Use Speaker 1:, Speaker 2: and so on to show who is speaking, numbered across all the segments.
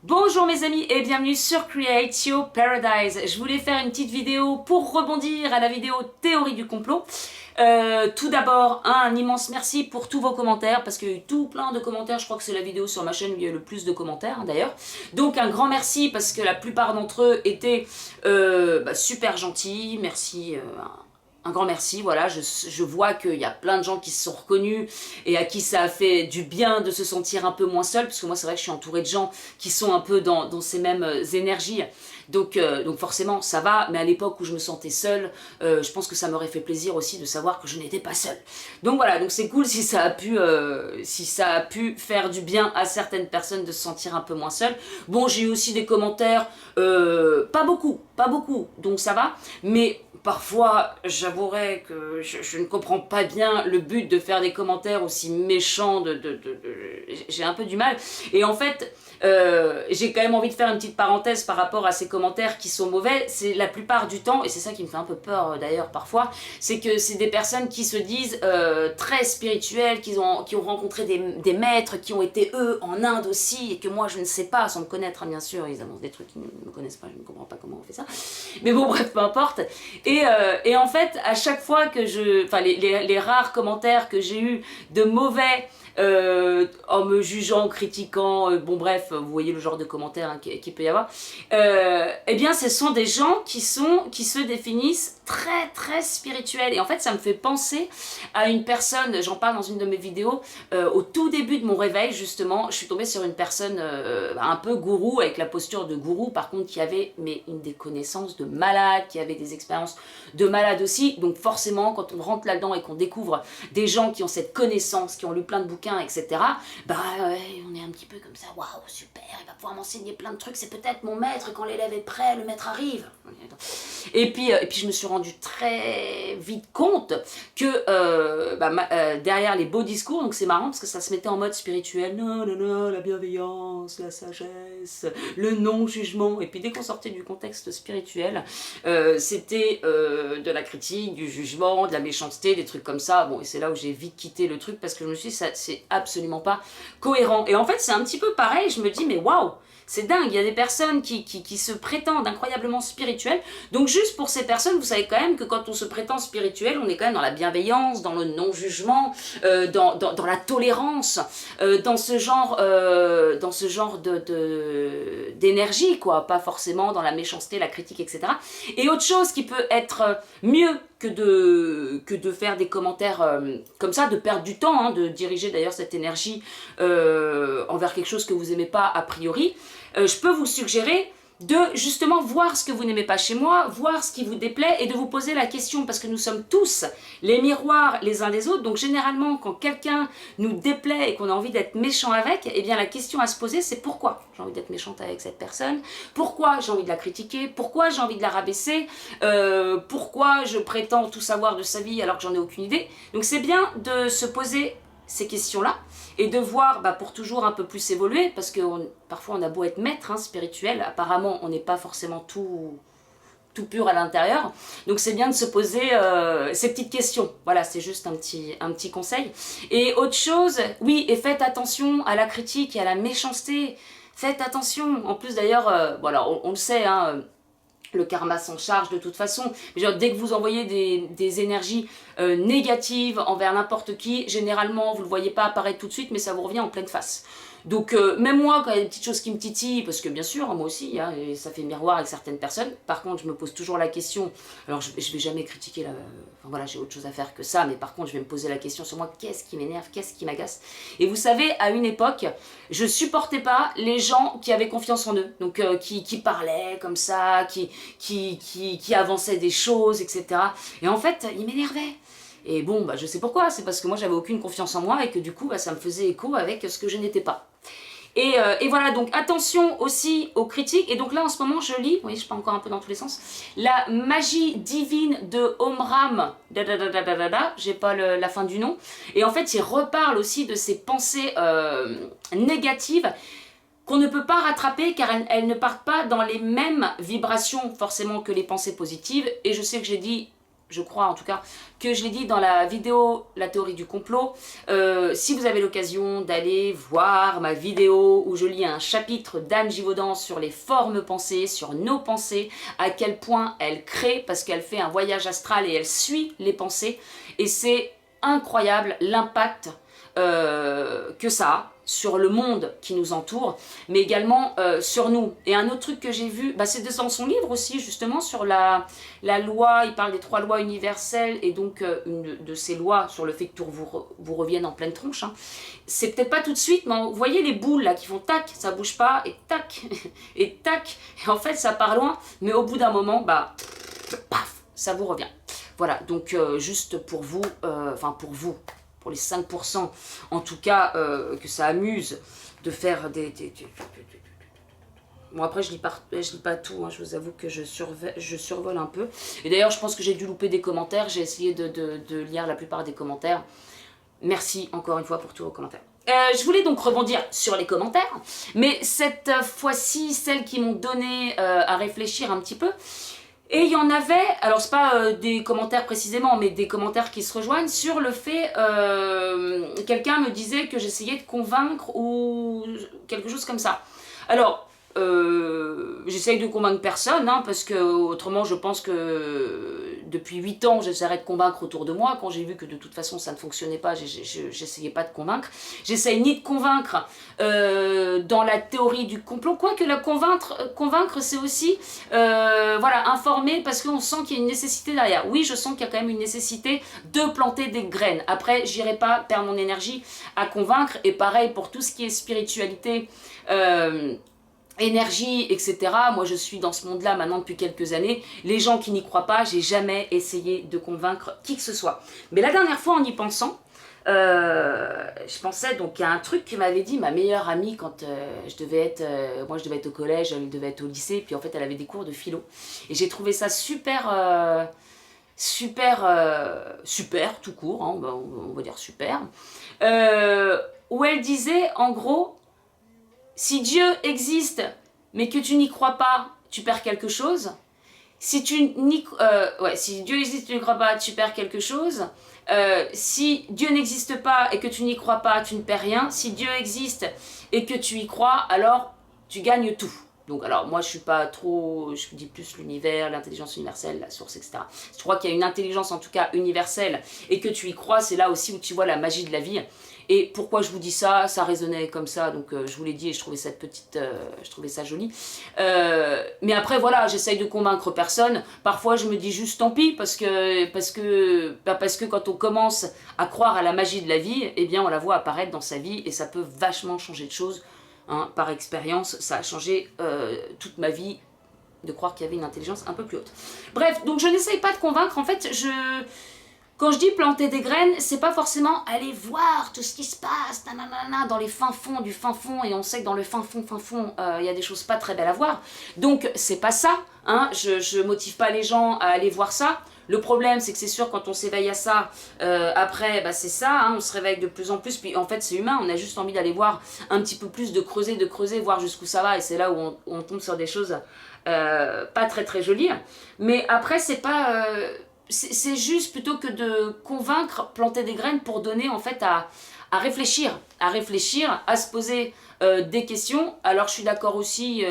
Speaker 1: Bonjour mes amis et bienvenue sur Create Your Paradise. Je voulais faire une petite vidéo pour rebondir à la vidéo théorie du complot. Tout d'abord, un immense merci pour tous vos commentaires parce qu'il y a eu tout plein de commentaires. Je crois que c'est la vidéo sur ma chaîne où il y a eu le plus de commentaires d'ailleurs. Donc un grand merci parce que la plupart d'entre eux étaient super gentils. Merci. Un grand merci, voilà, je vois qu'il y a plein de gens qui se sont reconnus et à qui ça a fait du bien de se sentir un peu moins seul, parce que moi c'est vrai que je suis entourée de gens qui sont un peu dans ces mêmes énergies, donc forcément ça va, mais à l'époque où je me sentais seule, je pense que ça m'aurait fait plaisir aussi de savoir que je n'étais pas seule. Donc voilà, donc c'est cool si ça a pu faire du bien à certaines personnes de se sentir un peu moins seule. Bon, j'ai eu aussi des commentaires, pas beaucoup, donc ça va, mais parfois, j'avouerai que je ne comprends pas bien le but de faire des commentaires aussi méchants, j'ai un peu du mal. Et en fait, j'ai quand même envie de faire une petite parenthèse par rapport à ces commentaires qui sont mauvais. C'est la plupart du temps, et c'est ça qui me fait un peu peur d'ailleurs parfois, c'est que c'est des personnes qui se disent très spirituelles, qui ont rencontré des maîtres, qui ont été eux en Inde aussi, et que moi je ne sais pas, sans me connaître, hein, bien sûr, ils annoncent des trucs qu'ils ne me connaissent pas, je ne comprends pas comment on fait ça. Mais bon, bref, peu importe. Et en fait, à chaque fois que les rares commentaires que j'ai eu de mauvais, en me jugeant, critiquant, bon bref, vous voyez le genre de commentaires hein, qui peut y avoir, eh bien ce sont des gens qui se définissent très spirituels. Et en fait, ça me fait penser à une personne, j'en parle dans une de mes vidéos, au tout début de mon réveil, justement, je suis tombée sur une personne un peu gourou, avec la posture de gourou, par contre, qui avait des connaissances de malade, qui avait des expériences de malade aussi. Donc forcément, quand on rentre là-dedans et qu'on découvre des gens qui ont cette connaissance, qui ont lu plein de bouquins, etc., on est un petit peu comme ça, waouh, super, il va pouvoir m'enseigner plein de trucs, c'est peut-être mon maître, quand l'élève est prêt, le maître arrive. Et puis je me suis rendu très vite compte que derrière les beaux discours, donc c'est marrant parce que ça se mettait en mode spirituel, non, la bienveillance, la sagesse, le non-jugement, et puis dès qu'on sortait du contexte spirituel, c'était de la critique, du jugement, de la méchanceté, des trucs comme ça. Bon, et c'est là où j'ai vite quitté le truc parce que je me suis dit, c'est absolument pas cohérent. Et en fait, c'est un petit peu pareil, je me dis, mais waouh, c'est dingue, il y a des personnes qui se prétendent incroyablement spirituelles. Donc juste pour ces personnes, vous savez quand même que quand on se prétend spirituel, on est quand même dans la bienveillance, dans le non-jugement, dans la tolérance, dans ce genre d'énergie, quoi, pas forcément dans la méchanceté, la critique, etc. Et autre chose qui peut être mieux que de faire des commentaires comme ça, de perdre du temps, hein, de diriger d'ailleurs cette énergie envers quelque chose que vous n'aimez pas a priori, je peux vous suggérer de justement voir ce que vous n'aimez pas chez moi, voir ce qui vous déplaît et de vous poser la question, parce que nous sommes tous les miroirs les uns des autres. Donc généralement quand quelqu'un nous déplaît et qu'on a envie d'être méchant avec, eh bien la question à se poser c'est pourquoi j'ai envie d'être méchante avec cette personne, pourquoi j'ai envie de la critiquer, pourquoi j'ai envie de la rabaisser, pourquoi je prétends tout savoir de sa vie alors que j'en ai aucune idée. Donc c'est bien de se poser ces questions-là et de voir pour toujours un peu plus évoluer, parce que parfois on a beau être maître hein, spirituel, apparemment on n'est pas forcément tout pur à l'intérieur, donc c'est bien de se poser ces petites questions. Voilà, c'est juste un petit conseil. Et autre chose, oui, et faites attention à la critique et à la méchanceté, faites attention. En plus d'ailleurs, voilà, on le sait, hein, le karma s'en charge de toute façon. Mais genre, dès que vous envoyez des énergies négatives envers n'importe qui, généralement, vous ne le voyez pas apparaître tout de suite, mais ça vous revient en pleine face. Donc, même moi, quand il y a des petites choses qui me titillent, parce que bien sûr, moi aussi, hein, et ça fait miroir avec certaines personnes, par contre, je me pose toujours la question, alors je vais jamais critiquer, enfin voilà, j'ai autre chose à faire que ça, mais par contre, je vais me poser la question sur moi, qu'est-ce qui m'énerve, qu'est-ce qui m'agace. Et vous savez, à une époque, je supportais pas les gens qui avaient confiance en eux, donc qui parlaient comme ça, qui avançaient des choses, etc. Et en fait, ils m'énervaient. Et bon, je sais pourquoi, c'est parce que moi j'avais aucune confiance en moi et que du coup ça me faisait écho avec ce que je n'étais pas. Et voilà, donc attention aussi aux critiques. Et donc là en ce moment je lis, vous voyez je pars encore un peu dans tous les sens, La magie divine de Omram, j'ai pas la fin du nom. Et en fait il reparle aussi de ces pensées négatives qu'on ne peut pas rattraper car elles ne partent pas dans les mêmes vibrations forcément que les pensées positives. Et je sais que j'ai dit je crois en tout cas, que je l'ai dit dans la vidéo La théorie du complot. Si vous avez l'occasion d'aller voir ma vidéo où je lis un chapitre d'Anne Givaudan sur les formes pensées, sur nos pensées, à quel point elle crée, parce qu'elle fait un voyage astral et elle suit les pensées. Et c'est incroyable l'impact que ça a sur le monde qui nous entoure, mais également sur nous. Et un autre truc que j'ai vu, bah, c'est dans son livre aussi, justement, sur la loi, il parle des 3 lois universelles, et donc une de ces lois sur le fait que tout vous revienne en pleine tronche. Hein. C'est peut-être pas tout de suite, mais vous voyez les boules là qui font tac, ça bouge pas, et tac, et tac, et en fait ça part loin, mais au bout d'un moment, bah, paf, ça vous revient. Voilà, donc juste pour vous, pour les 5% en tout cas, que ça amuse de faire Bon après je lis pas tout, hein, je vous avoue que je survole un peu. Et d'ailleurs je pense que j'ai dû louper des commentaires, j'ai essayé de lire la plupart des commentaires. Merci encore une fois pour tous vos commentaires. Je voulais donc rebondir sur les commentaires, mais cette fois-ci, celles qui m'ont donné à réfléchir un petit peu. Et il y en avait, alors c'est pas des commentaires précisément, mais des commentaires qui se rejoignent sur le fait, quelqu'un me disait que j'essayais de convaincre ou quelque chose comme ça. Alors, j'essaye de convaincre personne, hein, parce que autrement je pense que depuis 8 ans j'essaierai de convaincre autour de moi. Quand j'ai vu que de toute façon ça ne fonctionnait pas, j'essayais pas de convaincre. J'essaye ni de convaincre dans la théorie du complot, quoique la convaincre c'est aussi voilà, informer, parce qu'on sent qu'il y a une nécessité derrière. Oui, je sens qu'il y a quand même une nécessité de planter des graines. Après, j'irai pas perdre mon énergie à convaincre, et pareil pour tout ce qui est spiritualité, énergie, etc. Moi je suis dans ce monde-là maintenant depuis quelques années. Les gens qui n'y croient pas, j'ai jamais essayé de convaincre qui que ce soit. Mais la dernière fois, en y pensant, je pensais donc à un truc que m'avait dit ma meilleure amie quand je devais être au collège, elle devait être au lycée, puis en fait elle avait des cours de philo. Et j'ai trouvé ça super, super tout court, hein, on va dire super, où elle disait en gros, si Dieu existe, mais que tu n'y crois pas, tu perds quelque chose. Si Dieu existe, tu n'y crois pas, tu perds quelque chose. Si Dieu n'existe pas et que tu n'y crois pas, tu ne perds rien. Si Dieu existe et que tu y crois, alors tu gagnes tout. Donc alors moi je suis pas trop, je dis plus l'univers, l'intelligence universelle, la source, etc. Je crois qu'il y a une intelligence en tout cas universelle et que tu y crois, c'est là aussi où tu vois la magie de la vie. Et pourquoi je vous dis ça, ça résonnait comme ça, donc je vous l'ai dit et je trouvais cette petite, je trouvais ça joli. Mais après voilà, j'essaye de convaincre personne. Parfois je me dis juste tant pis, parce que quand on commence à croire à la magie de la vie, eh bien on la voit apparaître dans sa vie et ça peut vachement changer de choses. Hein, par expérience, ça a changé toute ma vie de croire qu'il y avait une intelligence un peu plus haute. Bref, donc je n'essaye pas de convaincre, en fait, quand je dis planter des graines, c'est pas forcément aller voir tout ce qui se passe dans les fins fonds du fin fond, et on sait que dans le fin fond, il y a des choses pas très belles à voir. Donc c'est pas ça, hein, je motive pas les gens à aller voir ça. Le problème, c'est que c'est sûr, quand on s'éveille à ça, après, bah, c'est ça, hein, on se réveille de plus en plus, puis en fait c'est humain, on a juste envie d'aller voir un petit peu plus, de creuser, voir jusqu'où ça va, et c'est là où on tombe sur des choses pas très très jolies. Mais après, c'est pas... c'est juste, plutôt que de convaincre, planter des graines pour donner en fait à réfléchir, à se poser des questions. Alors je suis d'accord aussi,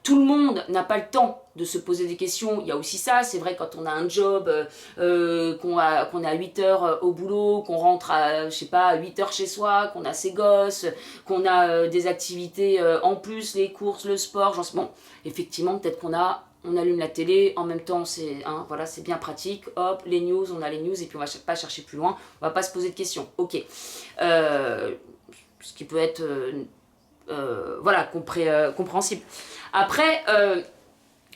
Speaker 1: tout le monde n'a pas le temps de se poser des questions, il y a aussi ça, c'est vrai, quand on a un job, qu'on est à 8 heures au boulot, qu'on rentre à, je sais pas, à 8 heures chez soi, qu'on a ses gosses, qu'on a des activités en plus, les courses, le sport, bon, effectivement, peut-être on allume la télé, en même temps c'est voilà, c'est bien pratique, hop, les news, on a les news, et puis on va pas chercher plus loin, on va pas se poser de questions, ok. Ce qui peut être voilà, compréhensible. Après,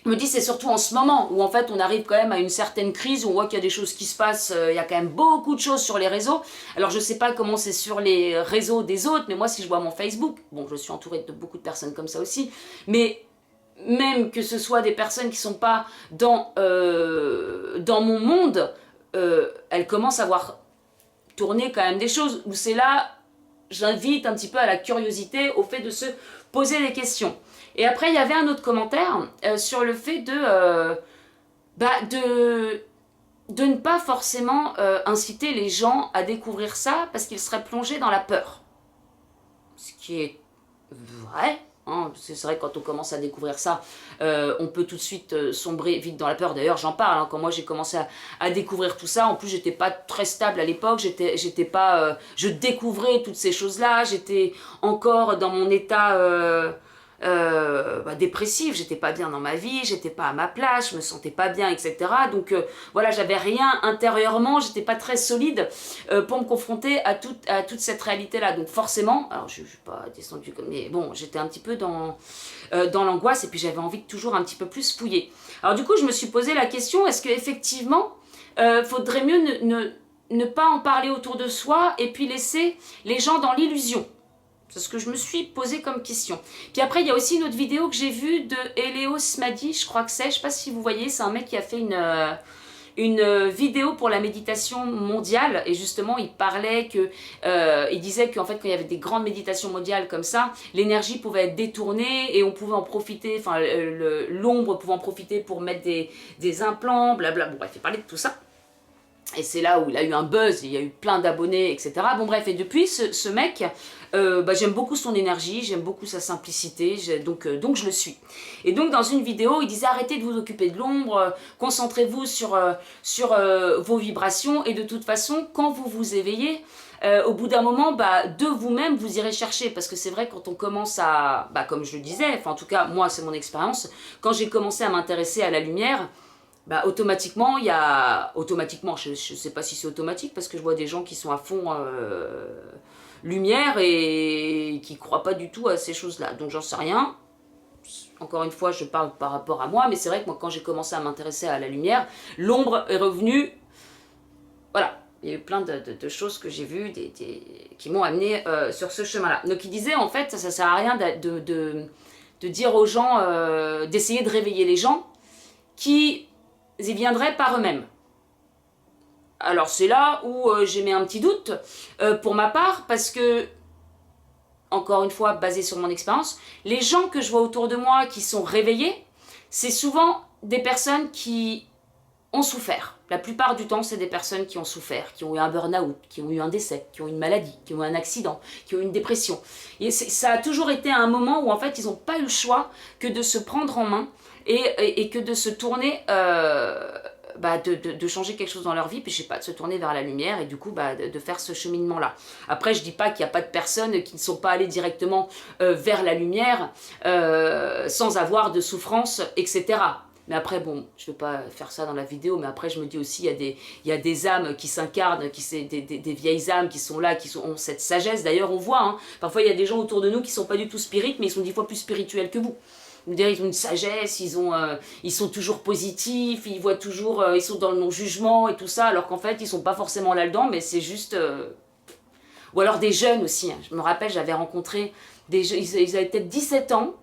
Speaker 1: je me dis, c'est surtout en ce moment où en fait on arrive quand même à une certaine crise, où on voit qu'il y a des choses qui se passent, il y a quand même beaucoup de choses sur les réseaux. Alors je sais pas comment c'est sur les réseaux des autres, mais moi si je vois mon Facebook, bon, je suis entourée de beaucoup de personnes comme ça aussi, mais même que ce soit des personnes qui sont pas dans mon monde, elles commencent à voir tourner quand même des choses, où c'est là, j'invite un petit peu à la curiosité, au fait de se poser des questions. Et après, il y avait un autre commentaire sur le fait de de ne pas forcément inciter les gens à découvrir ça parce qu'ils seraient plongés dans la peur. Ce qui est vrai, hein, parce que c'est vrai que quand on commence à découvrir ça, on peut tout de suite sombrer vite dans la peur. D'ailleurs, j'en parle, hein, quand moi j'ai commencé à découvrir tout ça, en plus j'étais pas très stable à l'époque, j'étais pas, je découvrais toutes ces choses-là, j'étais encore dans mon état dépressif, j'étais pas bien dans ma vie, j'étais pas à ma place, je me sentais pas bien, etc. Donc voilà, j'avais rien intérieurement, j'étais pas très solide pour me confronter à toute cette réalité-là. Donc forcément, alors je suis pas descendue comme, mais bon, j'étais un petit peu dans l'angoisse et puis j'avais envie de toujours un petit peu plus fouiller. Alors du coup, je me suis posé la question, est-ce qu'effectivement, faudrait mieux ne pas en parler autour de soi et puis laisser les gens dans l'illusion? C'est ce que je me suis posé comme question. Puis après, il y a aussi une autre vidéo que j'ai vue de Eleos Madi, je crois que c'est, je sais pas si vous voyez, c'est un mec qui a fait une vidéo pour la méditation mondiale, et justement il parlait que, il disait qu'en fait quand il y avait des grandes méditations mondiales comme ça, l'énergie pouvait être détournée et on pouvait en profiter, enfin l'ombre pouvait en profiter pour mettre des implants, blabla, bon bref, il parlait de tout ça. Et c'est là où il a eu un buzz, il y a eu plein d'abonnés, etc. Bon bref, et depuis, ce mec, j'aime beaucoup son énergie, j'aime beaucoup sa simplicité, donc je le suis. Et donc dans une vidéo, il disait arrêtez de vous occuper de l'ombre, concentrez-vous sur vos vibrations, et de toute façon, quand vous vous éveillez, au bout d'un moment, de vous-même, vous irez chercher. Parce que c'est vrai, quand on commence à, comme je le disais, enfin en tout cas, moi c'est mon expérience, quand j'ai commencé à m'intéresser à la lumière, automatiquement, je sais pas si c'est automatique, parce que je vois des gens qui sont à fond lumière et qui croient pas du tout à ces choses-là. Donc j'en sais rien. Encore une fois, je parle par rapport à moi, mais c'est vrai que moi, quand j'ai commencé à m'intéresser à la lumière, l'ombre est revenue. Voilà, il y a eu plein de choses que j'ai vues qui m'ont amené sur ce chemin-là. Donc il disait, en fait, ça sert à rien de dire aux gens, d'essayer de réveiller les gens qui y viendraient par eux-mêmes. Alors c'est là où j'ai mis un petit doute pour ma part, parce que, encore une fois, basé sur mon expérience, les gens que je vois autour de moi qui sont réveillés, c'est souvent des personnes qui ont souffert. La plupart du temps, c'est des personnes qui ont souffert, qui ont eu un burn-out, qui ont eu un décès, qui ont eu une maladie, qui ont eu un accident, qui ont eu une dépression. Et ça a toujours été un moment où en fait, ils n'ont pas eu le choix que de se prendre en main et que de se tourner, de changer quelque chose dans leur vie, puis je sais pas, de se tourner vers la lumière et du coup de faire ce cheminement-là. Après, je dis pas qu'il n'y a pas de personnes qui ne sont pas allées directement vers la lumière sans avoir de souffrance, etc. Mais après, bon, je ne vais pas faire ça dans la vidéo, mais après, je me dis aussi, il y a des âmes qui s'incarnent, des vieilles âmes qui sont là, ont cette sagesse. D'ailleurs, on voit, hein, parfois, il y a des gens autour de nous qui ne sont pas du tout spirites, mais ils sont 10 fois plus spirituels que vous. Ils ont une sagesse, ils sont toujours positifs, ils voient toujours, ils sont dans le non-jugement et tout ça, alors qu'en fait, ils sont pas forcément là-dedans, mais c'est juste... Ou alors des jeunes aussi, hein. Je me rappelle, j'avais rencontré des jeunes, ils avaient peut-être 17 ans,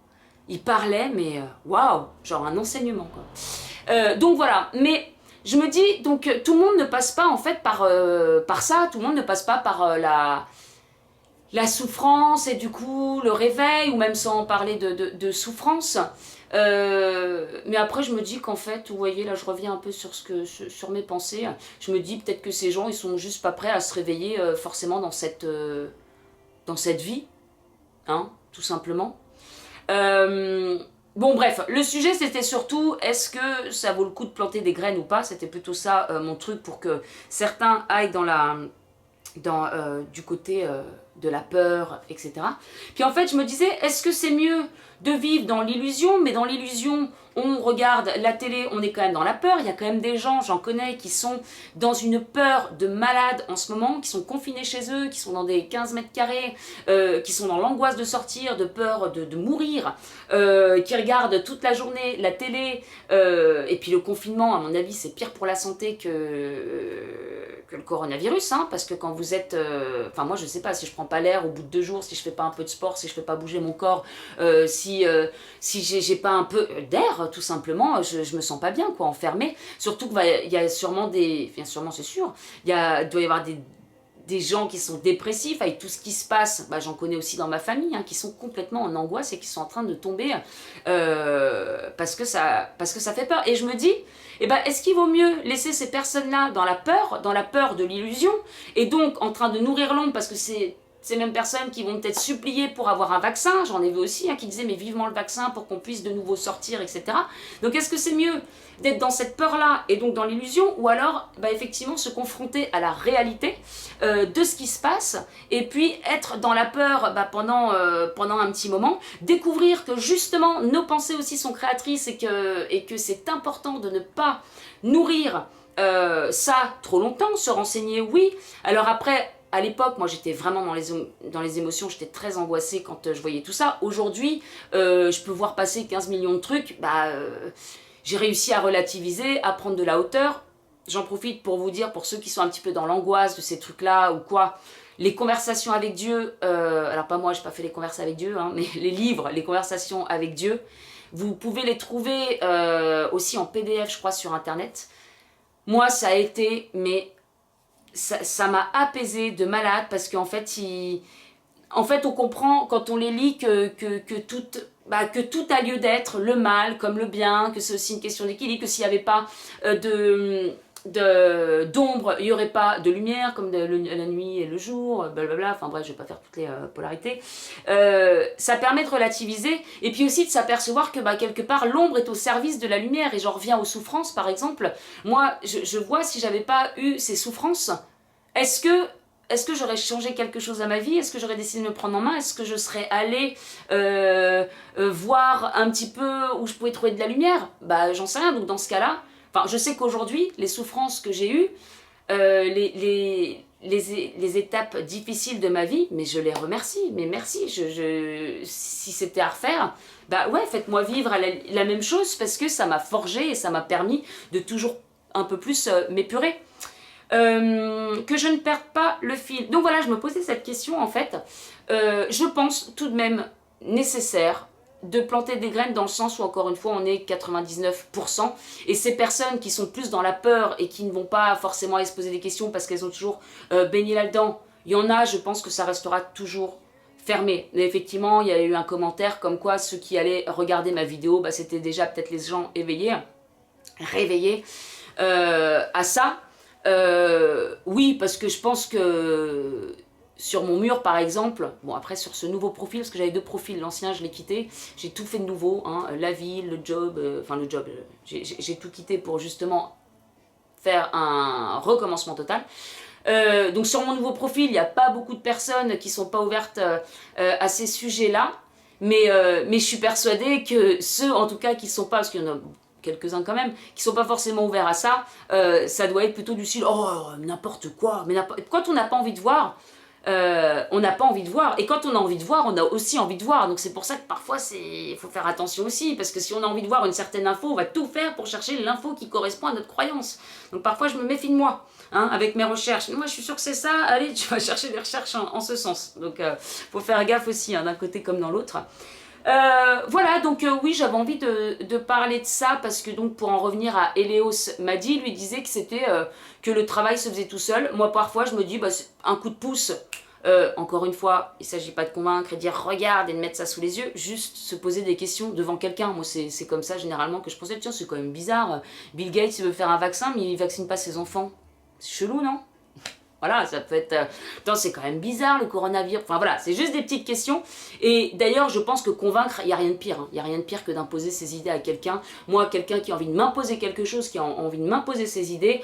Speaker 1: ils parlaient, mais waouh, genre un enseignement, quoi. Donc voilà, mais je me dis, donc tout le monde ne passe pas en fait par ça, tout le monde ne passe pas par la souffrance et du coup le réveil, ou même sans parler de souffrance. Mais après je me dis qu'en fait, vous voyez, là je reviens un peu sur mes pensées, je me dis peut-être que ces gens ils sont juste pas prêts à se réveiller forcément dans cette vie, hein, tout simplement. Bon bref, le sujet c'était surtout est-ce que ça vaut le coup de planter des graines ou pas. C'était plutôt ça mon truc, pour que certains aillent du côté de la peur, etc. Puis en fait je me disais, est-ce que c'est mieux de vivre dans l'illusion, mais dans l'illusion on regarde la télé, on est quand même dans la peur, il y a quand même des gens, j'en connais, qui sont dans une peur de malade en ce moment, qui sont confinés chez eux, qui sont dans des 15 mètres carrés, qui sont dans l'angoisse de sortir, de peur de mourir, qui regardent toute la journée la télé, et puis le confinement, à mon avis, c'est pire pour la santé que le coronavirus, hein, parce que quand vous êtes... Enfin, moi, je sais pas, si je prends pas l'air au bout de 2 jours, si je fais pas un peu de sport, si je fais pas bouger mon corps, si j'ai pas un peu d'air, tout simplement, je me sens pas bien, quoi, enfermée. Surtout qu'il y a sûrement des... Enfin, sûrement, c'est sûr, doit y avoir des gens qui sont dépressifs avec tout ce qui se passe, bah, j'en connais aussi dans ma famille, hein, qui sont complètement en angoisse et qui sont en train de tomber parce que ça fait peur. Et je me dis, eh ben, est-ce qu'il vaut mieux laisser ces personnes-là dans la peur de l'illusion, et donc en train de nourrir l'ombre, parce que c'est ces mêmes personnes qui vont peut-être supplier pour avoir un vaccin, j'en ai vu aussi, hein, qui disaient mais vivement le vaccin pour qu'on puisse de nouveau sortir, etc. Donc est-ce que c'est mieux d'être dans cette peur-là et donc dans l'illusion, ou alors bah, effectivement se confronter à la réalité de ce qui se passe, et puis être dans la peur bah, pendant un petit moment, découvrir que justement nos pensées aussi sont créatrices et que c'est important de ne pas nourrir ça trop longtemps, se renseigner, oui. Alors après, à l'époque, moi j'étais vraiment dans les émotions, j'étais très angoissée quand je voyais tout ça. Aujourd'hui, je peux voir passer 15 millions de trucs, j'ai réussi à relativiser, à prendre de la hauteur. J'en profite pour vous dire, pour ceux qui sont un petit peu dans l'angoisse de ces trucs-là ou quoi, les conversations avec Dieu, alors pas moi, je n'ai pas fait les conversations avec Dieu, hein, mais les livres, les conversations avec Dieu, vous pouvez les trouver aussi en PDF, je crois, sur Internet. Moi, ça a été, mais ça m'a apaisé de malade, parce qu'en fait, on comprend quand on les lit que tout a lieu d'être, le mal comme le bien, que c'est aussi une question d'équilibre, que s'il n'y avait pas d'ombre, il n'y aurait pas de lumière, comme la nuit et le jour, blablabla, enfin bref, je ne vais pas faire toutes les polarités. Ça permet de relativiser, et puis aussi de s'apercevoir que quelque part, l'ombre est au service de la lumière, et j'en reviens aux souffrances, par exemple. Moi, je vois, si j'avais pas eu ces souffrances, est-ce que j'aurais changé quelque chose à ma vie? Est-ce que j'aurais décidé de me prendre en main? Est-ce que je serais allée voir un petit peu où je pouvais trouver de la lumière? J'en sais rien, donc dans ce cas-là, je sais qu'aujourd'hui, les souffrances que j'ai eues, les étapes difficiles de ma vie, mais je les remercie, mais merci, si c'était à refaire, ouais, faites-moi vivre la même chose, parce que ça m'a forgé et ça m'a permis de toujours un peu plus m'épurer. Que je ne perde pas le fil. Donc voilà, je me posais cette question en fait. Je pense tout de même nécessaire de planter des graines, dans le sens où encore une fois on est 99%, et ces personnes qui sont plus dans la peur et qui ne vont pas forcément aller se poser des questions parce qu'elles ont toujours baigné là-dedans, il y en a, je pense que ça restera toujours fermé. Mais effectivement, il y a eu un commentaire comme quoi ceux qui allaient regarder ma vidéo, c'était déjà peut-être les gens éveillés, réveillés à ça. Oui, parce que je pense que sur mon mur par exemple, bon après sur ce nouveau profil, parce que j'avais deux profils, l'ancien je l'ai quitté, j'ai tout fait de nouveau, hein, la vie, le job, j'ai tout quitté pour justement faire un recommencement total. Donc sur mon nouveau profil, il n'y a pas beaucoup de personnes qui ne sont pas ouvertes à ces sujets-là, mais je suis persuadée que ceux en tout cas qui ne sont pas, parce qu'il y en a quelques-uns quand même, qui sont pas forcément ouverts à ça, ça doit être plutôt du style, oh, n'importe quoi, mais quand on n'a pas envie de voir, on n'a pas envie de voir, et quand on a envie de voir, on a aussi envie de voir, donc c'est pour ça que parfois il faut faire attention aussi, parce que si on a envie de voir une certaine info, on va tout faire pour chercher l'info qui correspond à notre croyance, donc parfois je me méfie de moi, hein, avec mes recherches, moi je suis sûre que c'est ça, allez, tu vas chercher des recherches en ce sens, donc faut faire gaffe aussi, hein, d'un côté comme dans l'autre. Voilà, donc oui, j'avais envie de parler de ça, parce que donc pour en revenir à Eleos Madi, lui disait que c'était que le travail se faisait tout seul. Moi parfois je me dis, un coup de pouce, encore une fois, il ne s'agit pas de convaincre et de dire regarde et de mettre ça sous les yeux, juste se poser des questions devant quelqu'un. Moi c'est comme ça généralement que je pensais, tiens c'est quand même bizarre, Bill Gates il veut faire un vaccin mais il vaccine pas ses enfants. C'est chelou, non? Voilà, ça peut être... Attends, c'est quand même bizarre le coronavirus. Enfin voilà, c'est juste des petites questions. Et d'ailleurs, je pense que convaincre, il n'y a rien de pire. Hein. Il n'y a rien de pire que d'imposer ses idées à quelqu'un. Moi, quelqu'un qui a envie de m'imposer quelque chose, qui a envie de m'imposer ses idées,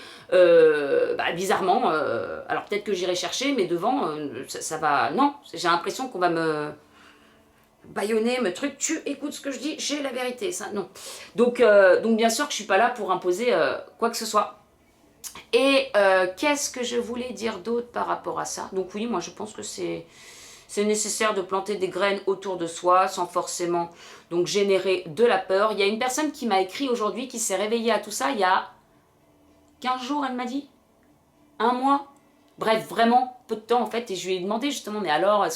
Speaker 1: bizarrement, alors peut-être que j'irai chercher, mais devant, ça va... Non, j'ai l'impression qu'on va me... bâillonner, me truc, tu écoutes ce que je dis, j'ai la vérité, ça, non. Donc bien sûr que je suis pas là pour imposer quoi que ce soit. Et qu'est-ce que je voulais dire d'autre par rapport à ça? Donc oui, moi je pense que c'est nécessaire de planter des graines autour de soi sans forcément donc générer de la peur. Il y a une personne qui m'a écrit aujourd'hui, qui s'est réveillée à tout ça il y a 15 jours, elle m'a dit, un mois, bref, vraiment peu de temps en fait, et je lui ai demandé justement, mais alors,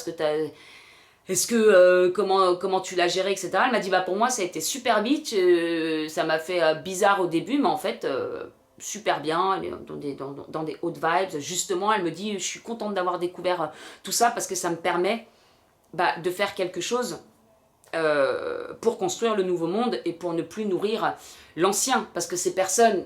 Speaker 1: comment tu l'as géré, etc. Elle m'a dit, pour moi ça a été super vite, ça m'a fait bizarre au début, mais en fait... super bien, elle est dans des hautes vibes. Justement, elle me dit, je suis contente d'avoir découvert tout ça parce que ça me permet de faire quelque chose pour construire le nouveau monde et pour ne plus nourrir l'ancien. Parce que ces personnes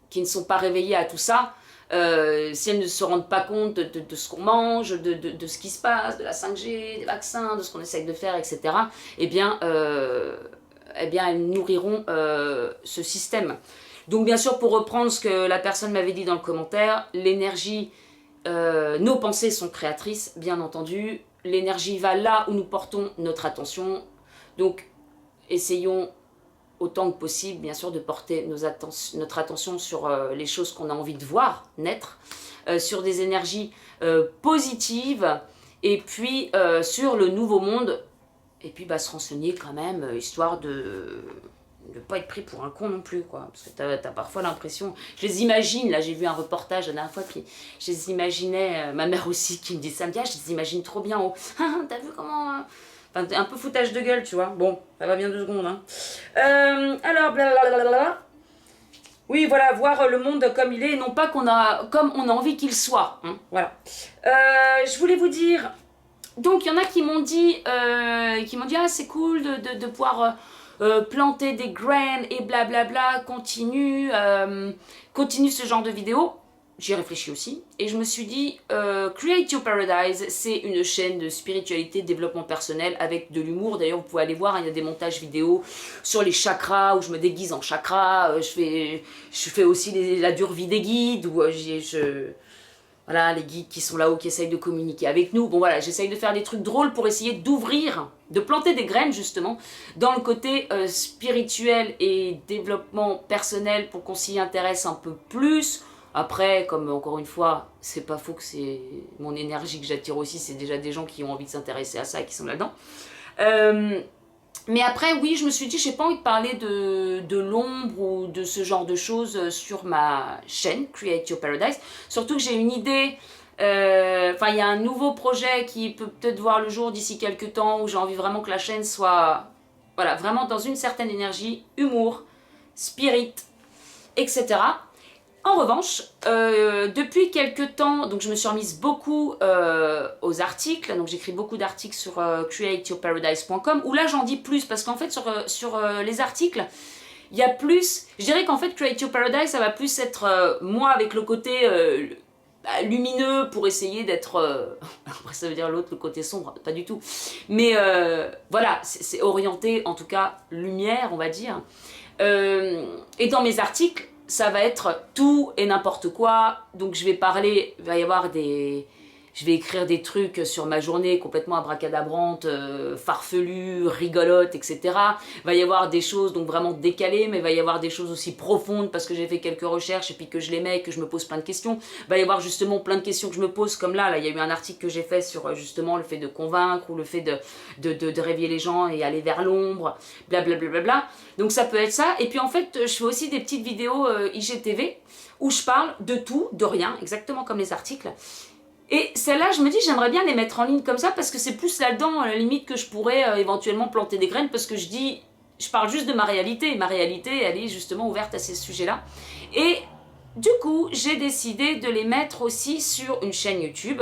Speaker 1: qui ne sont pas réveillées à tout ça, si elles ne se rendent pas compte de ce qu'on mange, de ce qui se passe, de la 5G, des vaccins, de ce qu'on essaye de faire, etc., eh bien elles nourriront ce système. Donc bien sûr, pour reprendre ce que la personne m'avait dit dans le commentaire, l'énergie, nos pensées sont créatrices, bien entendu. L'énergie va là où nous portons notre attention. Donc essayons autant que possible, bien sûr, de porter notre attention sur les choses qu'on a envie de voir naître, sur des énergies positives, et puis sur le nouveau monde, et puis se renseigner quand même, histoire de ne pas être pris pour un con non plus, quoi. Parce que t'as parfois l'impression, je les imagine, là j'ai vu un reportage la dernière fois, puis je les imaginais, ma mère aussi qui me dit ça, me dit, je les imagine trop bien, oh, t'as vu comment... Enfin, un peu foutage de gueule, tu vois. Bon, ça va bien 2 secondes, hein. Alors, blablabla. Oui, voilà, voir le monde comme il est, et non pas comme on a envie qu'il soit, hein, voilà. Je voulais vous dire... Donc, il y en a qui m'ont dit, ah, c'est cool de pouvoir planter des graines et blablabla, continue ce genre de vidéos. J'y ai réfléchi aussi, et je me suis dit, Create Your Paradise, c'est une chaîne de spiritualité, de développement personnel, avec de l'humour. D'ailleurs, vous pouvez aller voir, il y a des montages vidéo sur les chakras, où je me déguise en chakras, je fais aussi la dure vie des guides, où voilà, les guides qui sont là-haut, qui essayent de communiquer avec nous. Bon voilà, j'essaye de faire des trucs drôles pour essayer d'ouvrir, de planter des graines justement, dans le côté spirituel et développement personnel, pour qu'on s'y intéresse un peu plus. Après, comme encore une fois, c'est pas faux que c'est mon énergie que j'attire aussi, c'est déjà des gens qui ont envie de s'intéresser à ça et qui sont là-dedans. Mais après, oui, je me suis dit, j'ai pas envie de parler de l'ombre ou de ce genre de choses sur ma chaîne, Create Your Paradise. Surtout que j'ai une idée, enfin, il y a un nouveau projet qui peut peut-être voir le jour d'ici quelques temps, où j'ai envie vraiment que la chaîne soit, voilà, vraiment dans une certaine énergie, humour, spirit, etc. En revanche, depuis quelques temps, donc je me suis remise beaucoup aux articles, donc j'écris beaucoup d'articles sur createyourparadise.com, où là j'en dis plus, parce qu'en fait sur les articles, il y a plus, je dirais qu'en fait Create Your Paradise, ça va plus être moi avec le côté lumineux, pour essayer d'être, après ça veut dire l'autre, le côté sombre, pas du tout, mais voilà, c'est orienté en tout cas lumière, on va dire, et dans mes articles, ça va être tout et n'importe quoi. Donc je vais parler, il va y avoir je vais écrire des trucs sur ma journée complètement abracadabrante, farfelue, rigolote, etc. Il va y avoir des choses donc vraiment décalées, mais il va y avoir des choses aussi profondes parce que j'ai fait quelques recherches et puis que je les mets et que je me pose plein de questions. Il va y avoir justement plein de questions que je me pose, comme là il y a eu un article que j'ai fait sur justement le fait de convaincre ou le fait de réveiller les gens et aller vers l'ombre, blablabla. Donc ça peut être ça. Et puis en fait, je fais aussi des petites vidéos IGTV où je parle de tout, de rien, exactement comme les articles. Et celles-là, je me dis, j'aimerais bien les mettre en ligne comme ça, parce que c'est plus là-dedans, à la limite, que je pourrais éventuellement planter des graines, parce que je parle juste de ma réalité, et ma réalité, elle est justement ouverte à ces sujets-là. Et du coup, j'ai décidé de les mettre aussi sur une chaîne YouTube,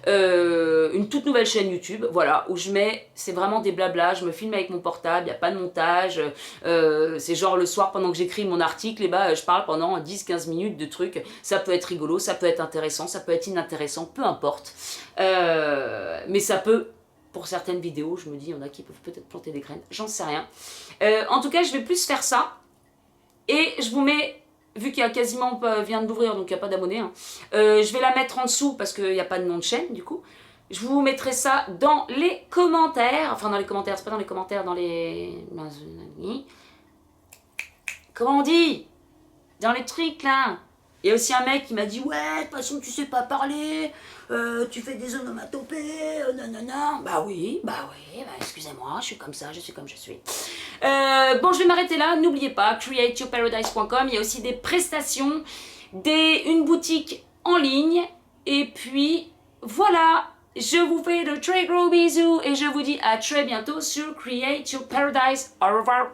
Speaker 1: une toute nouvelle chaîne YouTube, voilà, où je mets, c'est vraiment des blabla, je me filme avec mon portable, il n'y a pas de montage, c'est genre le soir pendant que j'écris mon article, et je parle pendant 10-15 minutes de trucs, ça peut être rigolo, ça peut être intéressant, ça peut être inintéressant, peu importe, mais ça peut, pour certaines vidéos, je me dis, il y en a qui peuvent peut-être planter des graines, j'en sais rien. En tout cas, je vais plus faire ça, et je vous mets... Vu qu'il y a quasiment, vient d'ouvrir, donc il n'y a pas d'abonnés, hein. Je vais la mettre en dessous parce qu'il n'y a pas de nom de chaîne, du coup. Je vous mettrai ça dans les commentaires. Enfin, dans les commentaires, c'est pas dans les commentaires, dans les... Comment on dit? Dans les trucs, là. Il y a aussi un mec qui m'a dit, ouais, de toute façon, tu sais pas parler, tu fais des onomatopées, nanana. Bah oui, excusez-moi, je suis comme ça, je suis comme je suis. Bon, je vais m'arrêter là, n'oubliez pas, createyourparadise.com, il y a aussi des prestations, une boutique en ligne, et puis, voilà, je vous fais de très gros bisous, et je vous dis à très bientôt sur Create Your Paradise. Au revoir.